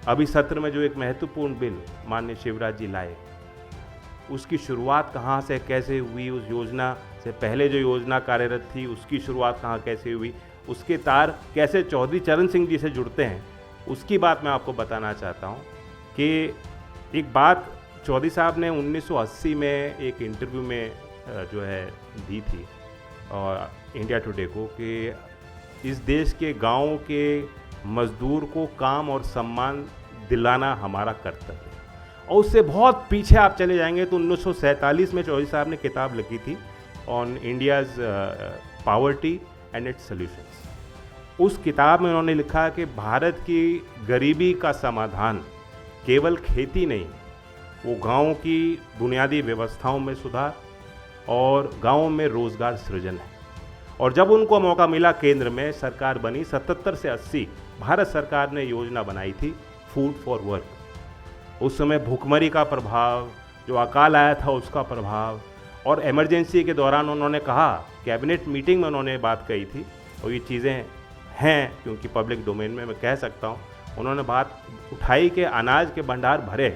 अभी सत्र में जो एक महत्वपूर्ण बिल माननीय शिवराज जी लाए, उसकी शुरुआत कहाँ से कैसे हुई, उस योजना से पहले जो योजना कार्यरत थी उसकी शुरुआत कहाँ कैसे हुई, उसके तार कैसे चौधरी चरण सिंह जी से जुड़ते हैं, उसकी बात मैं आपको बताना चाहता हूँ कि एक बात चौधरी साहब ने 1980 में एक इंटरव्यू में जो है दी थी और इंडिया टुडे को कि इस देश के गाँव के मजदूर को काम और सम्मान दिलाना हमारा कर्तव्य है। और उससे बहुत पीछे आप चले जाएंगे तो 1947 में चौधरी साहब ने किताब लिखी थी on India's poverty and it's solutions. उस किताब में उन्होंने लिखा कि भारत की गरीबी का समाधान केवल खेती नहीं, वो गाँव की बुनियादी व्यवस्थाओं में सुधार और गाँव में रोज़गार सृजन है। और जब उनको मौका मिला, केंद्र में सरकार बनी 77 से 80, भारत सरकार ने योजना बनाई थी फूड फॉर वर्क। उस समय भूखमरी का प्रभाव, जो अकाल आया था उसका प्रभाव, और इमरजेंसी के दौरान उन्होंने कहा, कैबिनेट मीटिंग में उन्होंने बात कही थी और ये चीज़ें हैं क्योंकि पब्लिक डोमेन में मैं कह सकता हूँ, उन्होंने बात उठाई कि अनाज के भंडार भरे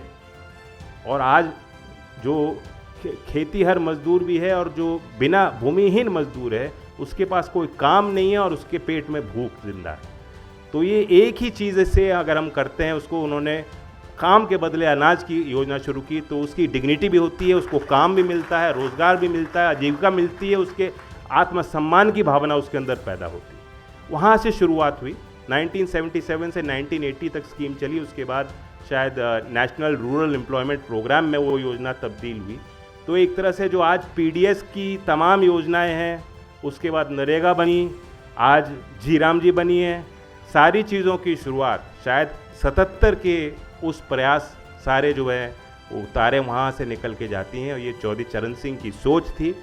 और आज जो खेतीहर मजदूर भी है और जो बिना भूमिहीन मजदूर है उसके पास कोई काम नहीं है और उसके पेट में भूख जिंदा है। तो ये एक ही चीज़ से अगर हम करते हैं, उसको उन्होंने काम के बदले अनाज की योजना शुरू की तो उसकी डिग्निटी भी होती है, उसको काम भी मिलता है, रोज़गार भी मिलता है, आजीविका मिलती है, उसके आत्मसम्मान की भावना उसके अंदर पैदा होती है। वहाँ से शुरुआत हुई। 1977 से 1980 तक स्कीम चली। उसके बाद शायद नेशनल रूरल एम्प्लॉयमेंट प्रोग्राम में वो योजना तब्दील हुई। तो एक तरह से जो आज पीडीएस की तमाम योजनाएं हैं, उसके बाद नरेगा बनी, आज जीराम जी बनी है, सारी चीज़ों की शुरुआत शायद 77 के उस प्रयास सारे जो है वो तारे वहाँ से निकल के जाती हैं और ये चौधरी चरण सिंह की सोच थी